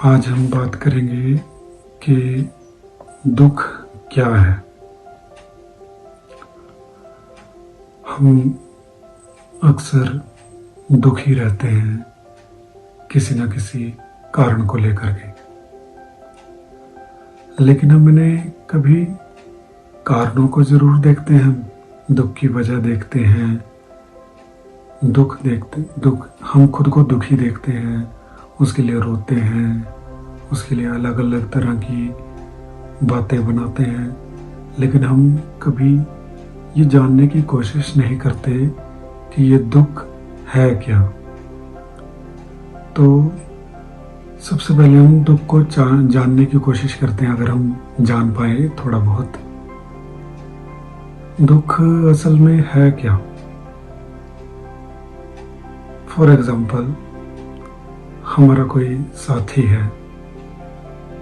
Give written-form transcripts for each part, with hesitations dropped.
आज हम बात करेंगे कि दुख क्या है। हम अक्सर दुखी रहते हैं किसी न किसी कारण को लेकर के, लेकिन हमने कभी कारणों को जरूर देखते हैं। हम दुख की वजह देखते हैं, दुख हम खुद को दुखी देखते हैं, उसके लिए रोते हैं, उसके लिए अलग अलग तरह की बातें बनाते हैं, लेकिन हम कभी ये जानने की कोशिश नहीं करते कि ये दुख है क्या। तो सबसे पहले हम दुख को जानने की कोशिश करते हैं, अगर हम जान पाए थोड़ा बहुत। दुख असल में है क्या। फॉर एग्जाम्पल, हमारा कोई साथी है,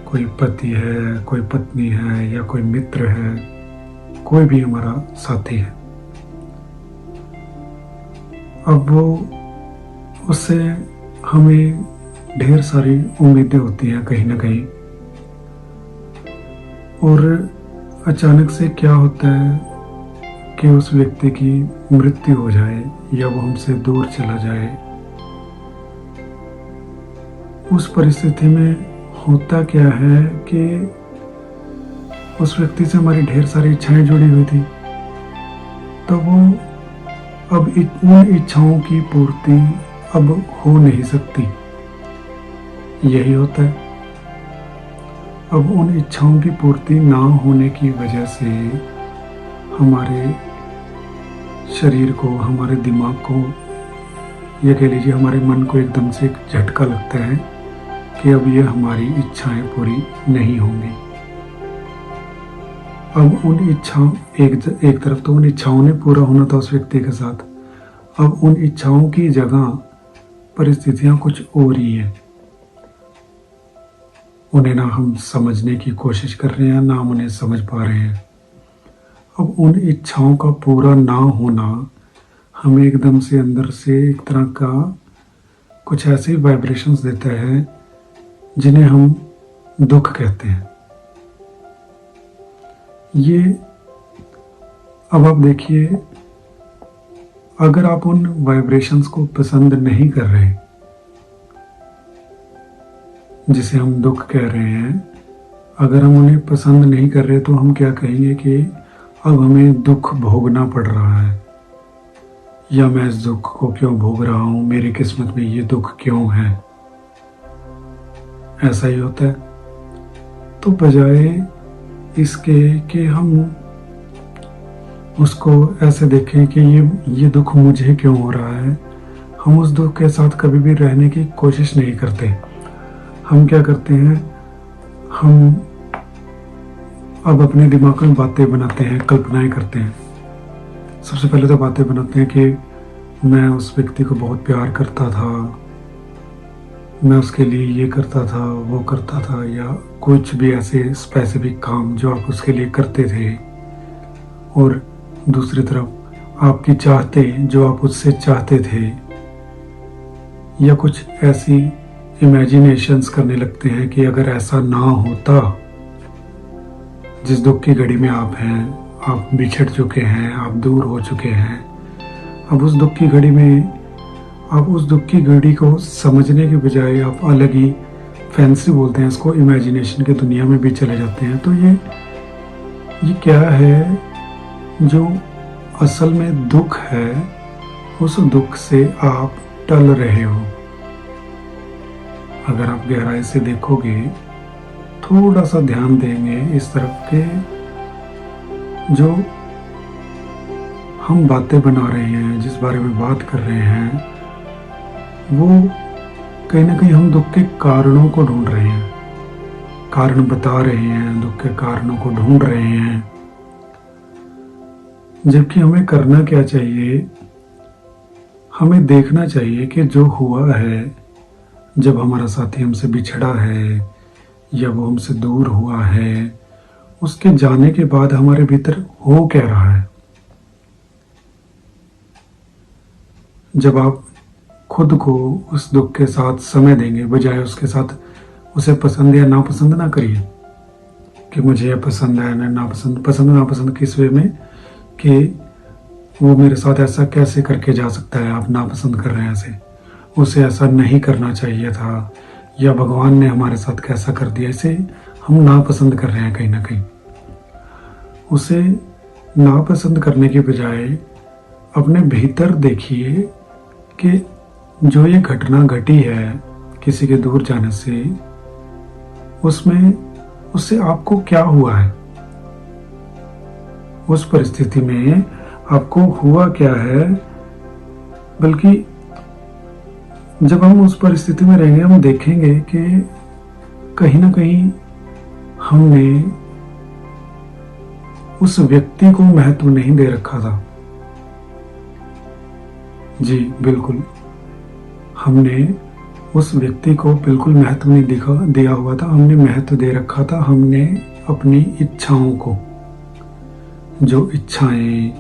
कोई पति है, कोई पत्नी है, या कोई मित्र है, कोई भी हमारा साथी है। अब वो उससे हमें ढेर सारी उम्मीदें होती हैं कहीं ना कहीं, और अचानक से क्या होता है कि उस व्यक्ति की मृत्यु हो जाए या वो हमसे दूर चला जाए। उस परिस्थिति में होता क्या है कि उस व्यक्ति से हमारी ढेर सारी इच्छाएं जुड़ी हुई थी, तो वो अब उन इच्छाओं की पूर्ति अब हो नहीं सकती। यही होता है। अब उन इच्छाओं की पूर्ति ना होने की वजह से हमारे शरीर को, हमारे दिमाग को, या कह लीजिए हमारे मन को एकदम से एक झटका लगता है कि अब ये हमारी इच्छाएं पूरी नहीं होंगी। अब उन इच्छाओं एक तरफ तो उन इच्छाओं ने पूरा होना था उस व्यक्ति के साथ, अब उन इच्छाओं की जगह परिस्थितियां कुछ और ही हैं। उन्हें ना हम समझने की कोशिश कर रहे हैं, ना हम उन्हें समझ पा रहे हैं। अब उन इच्छाओं का पूरा ना होना हमें एकदम से अंदर से एक तरह का कुछ ऐसे वाइब्रेशंस देता है जिन्हें हम दुख कहते हैं। ये अब आप देखिए, अगर आप उन वाइब्रेशंस को पसंद नहीं कर रहे, जिसे हम दुख कह रहे हैं, अगर हम उन्हें पसंद नहीं कर रहे, तो हम क्या कहेंगे कि अब हमें दुख भोगना पड़ रहा है, या मैं इस दुख को क्यों भोग रहा हूं, मेरी किस्मत में ये दुख क्यों है। ऐसा ही होता है। तो बजाय इसके कि हम उसको ऐसे देखें कि ये दुख मुझे क्यों हो रहा है, हम उस दुख के साथ कभी भी रहने की कोशिश नहीं करते। हम क्या करते हैं, हम अब अपने दिमाग में बातें बनाते हैं, कल्पनाएं करते हैं। सबसे पहले तो बातें बनाते हैं कि मैं उस व्यक्ति को बहुत प्यार करता था, मैं उसके लिए ये करता था, वो करता था, या कुछ भी ऐसे स्पेसिफिक काम जो आप उसके लिए करते थे। और दूसरी तरफ आपकी चाहतें जो आप उससे चाहते थे, या कुछ ऐसी इमेजिनेशंस करने लगते हैं कि अगर ऐसा ना होता, जिस दुख की घड़ी में आप हैं, आप बिछड़ चुके हैं, आप दूर हो चुके हैं, अब उस दुख की घड़ी में आप उस दुख की घड़ी को समझने के बजाय आप अलग ही फैंसी बोलते हैं इसको, इमेजिनेशन की दुनिया में भी चले जाते हैं। तो ये क्या है जो असल में दुख है, उस दुख से आप टल रहे हो। अगर आप गहराई से देखोगे, थोड़ा सा ध्यान देंगे इस तरफ के, जो हम बातें बना रहे हैं, जिस बारे में बात कर रहे हैं, वो कहीं ना कहीं हम दुख के कारणों को ढूंढ रहे हैं, कारण बता रहे हैं, दुख के कारणों को ढूंढ रहे हैं। जबकि हमें करना क्या चाहिए, हमें देखना चाहिए कि जो हुआ है, जब हमारा साथी हमसे बिछड़ा है या वो हमसे दूर हुआ है, उसके जाने के बाद हमारे भीतर हो क्या रहा है। जब आप खुद को उस दुख के साथ समय देंगे, बजाय उसके साथ उसे पसंद या नापसंद ना करिए कि मुझे यह पसंद है ना नापसंद। पसंद नापसंद किस वे में कि वो मेरे साथ ऐसा कैसे करके जा सकता है, आप नापसंद कर रहे हैं ऐसे, उसे ऐसा नहीं करना चाहिए था, या भगवान ने हमारे साथ कैसा कर दिया, इसे हम नापसंद कर रहे हैं कहीं ना कहीं। उसे नापसंद करने के बजाय अपने भीतर देखिए कि जो ये घटना घटी है किसी के दूर जाने से, उसमें उससे आपको क्या हुआ है, उस परिस्थिति में आपको हुआ क्या है। बल्कि जब हम उस परिस्थिति में रहेंगे हम देखेंगे कि कहीं ना कहीं हमने उस व्यक्ति को महत्व नहीं दे रखा था। जी बिल्कुल, हमने उस व्यक्ति को बिल्कुल महत्व नहीं दिया हुआ था, हमने महत्व दे रखा था। हमने अपनी इच्छाओं को, जो इच्छाएं,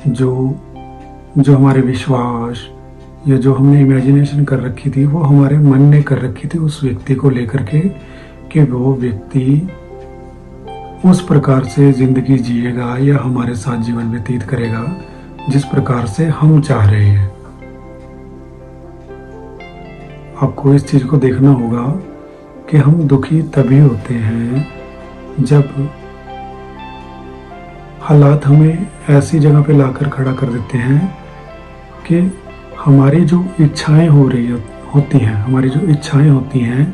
जो हमारे विश्वास या जो हमने इमेजिनेशन कर रखी थी, वो हमारे मन ने कर रखी थी उस व्यक्ति को लेकर के कि वो व्यक्ति उस प्रकार से जिंदगी जिएगा या हमारे साथ जीवन व्यतीत करेगा जिस प्रकार से हम चाह रहे हैं। आपको इस चीज को देखना होगा कि हम दुखी तभी होते हैं जब हालात हमें ऐसी जगह पे लाकर खड़ा कर देते हैं कि हमारी जो इच्छाएं होती हैं, हमारी जो इच्छाएं होती हैं,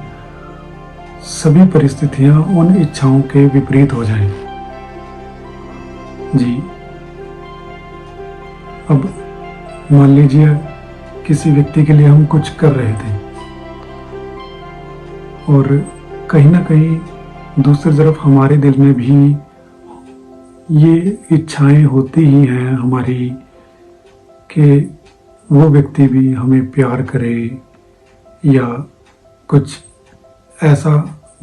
सभी परिस्थितियां उन इच्छाओं के विपरीत हो जाएं। जी, अब मान लीजिए किसी व्यक्ति के लिए हम कुछ कर रहे थे और कहीं ना कहीं दूसरी तरफ हमारे दिल में भी ये इच्छाएं होती ही हैं हमारी कि वो व्यक्ति भी हमें प्यार करे या कुछ ऐसा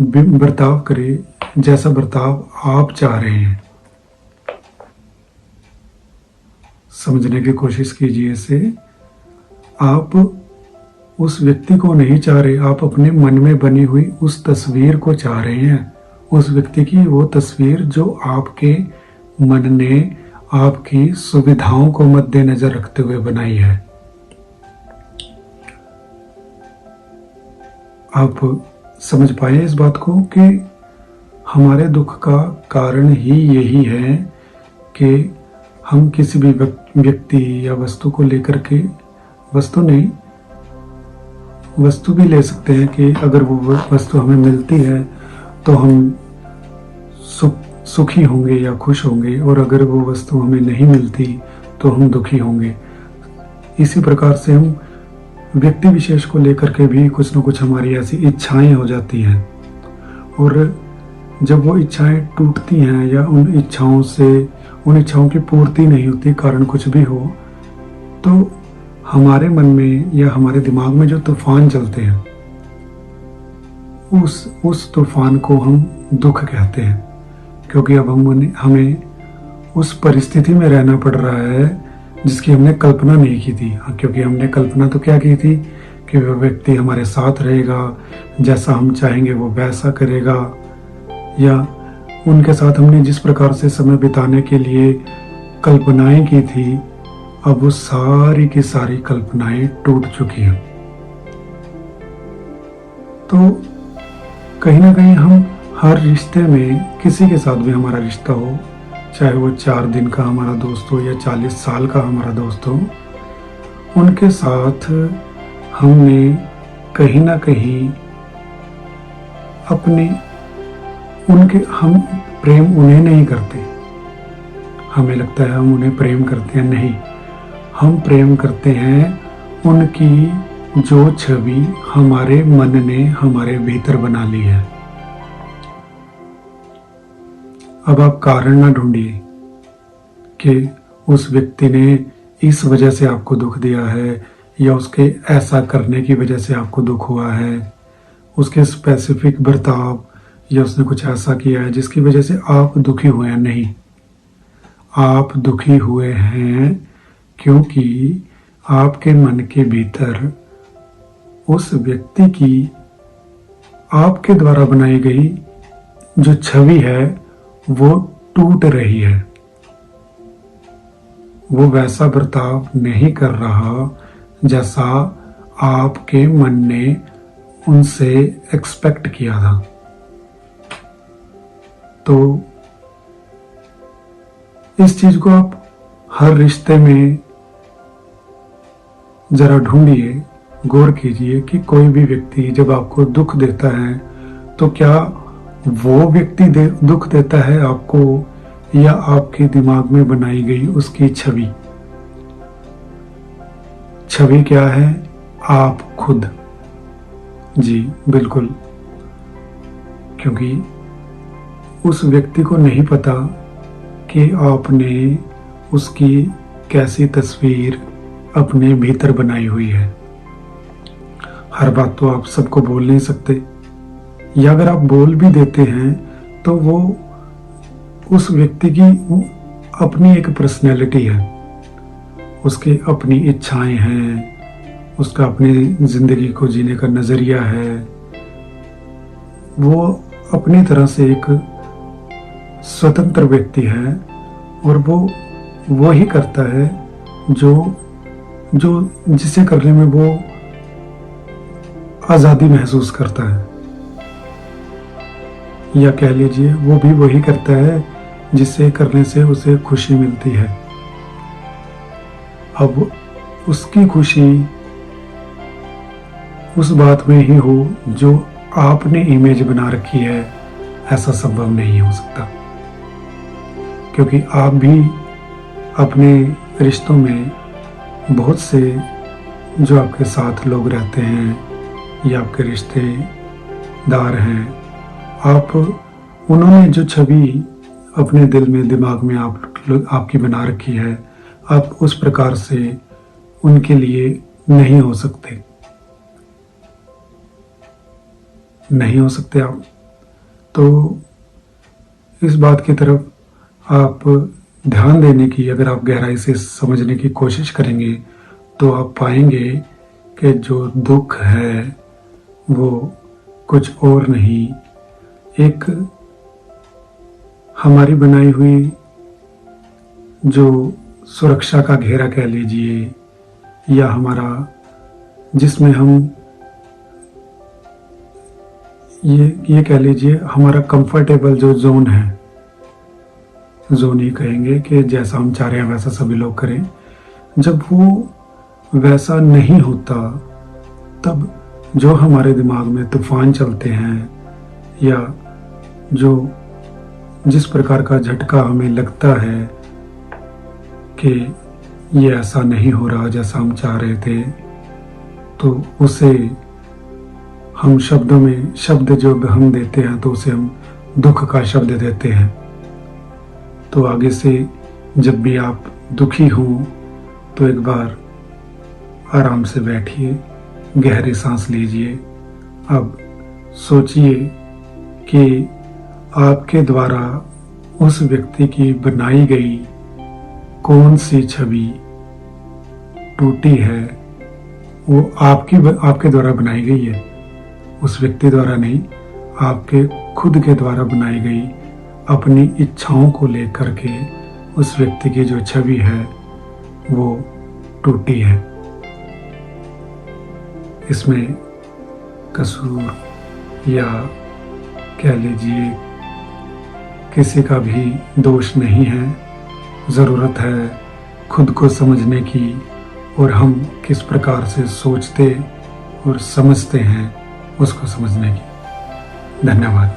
बर्ताव करे जैसा बर्ताव आप चाह रहे हैं। समझने की कोशिश कीजिए इसे। आप उस व्यक्ति को नहीं चाह रहे, आप अपने मन में बनी हुई उस तस्वीर को चाह रहे हैं, उस व्यक्ति की वो तस्वीर जो आपके मन ने आपकी सुविधाओं को मद्देनजर रखते हुए बनाई है। आप समझ पाए इस बात को कि हमारे दुख का कारण ही यही है कि हम किसी भी व्यक्ति या वस्तु को लेकर के, वस्तु भी ले सकते हैं कि अगर वो वस्तु हमें मिलती है तो हम सुखी होंगे या खुश होंगे, और अगर वो वस्तु हमें नहीं मिलती तो हम दुखी होंगे। इसी प्रकार से हम व्यक्ति विशेष को लेकर के भी कुछ न कुछ हमारी ऐसी इच्छाएं हो जाती हैं, और जब वो इच्छाएं टूटती हैं या उन इच्छाओं की पूर्ति नहीं होती, कारण कुछ भी हो, तो हमारे मन में या हमारे दिमाग में जो तूफान चलते हैं, उस तूफान को हम दुख कहते हैं। क्योंकि अब हमें उस परिस्थिति में रहना पड़ रहा है जिसकी हमने कल्पना नहीं की थी। क्योंकि हमने कल्पना तो क्या की थी कि वह व्यक्ति हमारे साथ रहेगा, जैसा हम चाहेंगे वो वैसा करेगा, या उनके साथ हमने जिस प्रकार से समय बिताने के लिए कल्पनाएं की थी, अब वो सारी की सारी कल्पनाएं टूट चुकी हैं। तो कहीं ना कहीं हम हर रिश्ते में, किसी के साथ भी हमारा रिश्ता हो, चाहे वो 4 दिन का हमारा दोस्त हो या 40 साल का हमारा दोस्त हो, उनके साथ हमने कहीं ना कहीं हम प्रेम उन्हें नहीं करते। हमें लगता है हम उन्हें प्रेम करते हैं, नहीं, हम प्रेम करते हैं उनकी जो छवि हमारे मन ने हमारे भीतर बना ली है। अब आप कारण ना ढूंढिए कि उस व्यक्ति ने इस वजह से आपको दुख दिया है या उसके ऐसा करने की वजह से आपको दुख हुआ है, उसके स्पेसिफिक बर्ताव या उसने कुछ ऐसा किया है जिसकी वजह से आप दुखी हुए हैं। नहीं, आप दुखी हुए हैं क्योंकि आपके मन के भीतर उस व्यक्ति की आपके द्वारा बनाई गई जो छवि है वो टूट रही है। वो वैसा बर्ताव नहीं कर रहा जैसा आपके मन ने उनसे एक्सपेक्ट किया था। तो इस चीज को आप हर रिश्ते में जरा ढूंढिए, गौर कीजिए कि कोई भी व्यक्ति जब आपको दुख देता है तो क्या वो व्यक्ति दुख देता है आपको, या आपके दिमाग में बनाई गई उसकी छवि। छवि क्या है? आप खुद। जी बिल्कुल, क्योंकि उस व्यक्ति को नहीं पता कि आपने उसकी कैसी तस्वीर अपने भीतर बनाई हुई है। हर बात तो आप सबको बोल नहीं सकते, या अगर आप बोल भी देते हैं तो वो उस व्यक्ति की अपनी एक पर्सनैलिटी है, उसकी अपनी इच्छाएं हैं, उसका अपनी जिंदगी को जीने का नजरिया है। वो अपनी तरह से एक स्वतंत्र व्यक्ति है और वो ही करता है जो जिसे करने में वो आजादी महसूस करता है, या कह लीजिए वो भी वही करता है जिसे करने से उसे खुशी मिलती है। अब उसकी खुशी उस बात में ही हो जो आपने इमेज बना रखी है, ऐसा संभव नहीं हो सकता, क्योंकि आप भी अपने रिश्तों में बहुत से जो आपके साथ लोग रहते हैं या आपके रिश्तेदार हैं, उन्होंने जो छवि अपने दिल में दिमाग में आपकी बना रखी है, आप उस प्रकार से उनके लिए नहीं हो सकते आप। तो इस बात की तरफ आप ध्यान देने की, अगर आप गहराई से समझने की कोशिश करेंगे तो आप पाएंगे कि जो दुख है वो कुछ और नहीं, एक हमारी बनाई हुई जो सुरक्षा का घेरा कह लीजिए, या हमारा जिसमें हम ये कह लीजिए हमारा कंफर्टेबल जो जोन है, जोन ही कहेंगे कि जैसा हम चाह रहे हैं वैसा सभी लोग करें। जब वो वैसा नहीं होता तब जो हमारे दिमाग में तूफान चलते हैं, या जिस प्रकार का झटका हमें लगता है कि ये ऐसा नहीं हो रहा जैसा हम चाह रहे थे, तो उसे हम शब्द जो हम देते हैं तो उसे हम दुख का शब्द देते हैं। तो आगे से जब भी आप दुखी हों तो एक बार आराम से बैठिए, गहरी सांस लीजिए। अब सोचिए कि आपके द्वारा उस व्यक्ति की बनाई गई कौन सी छवि टूटी है, वो आपके द्वारा बनाई गई है, उस व्यक्ति द्वारा नहीं, आपके खुद के द्वारा बनाई गई अपनी इच्छाओं को लेकर के उस व्यक्ति की जो छवि है वो टूटी है। इसमें कसूर या कह लीजिए किसी का भी दोष नहीं है। ज़रूरत है खुद को समझने की, और हम किस प्रकार से सोचते और समझते हैं उसको समझने की। धन्यवाद।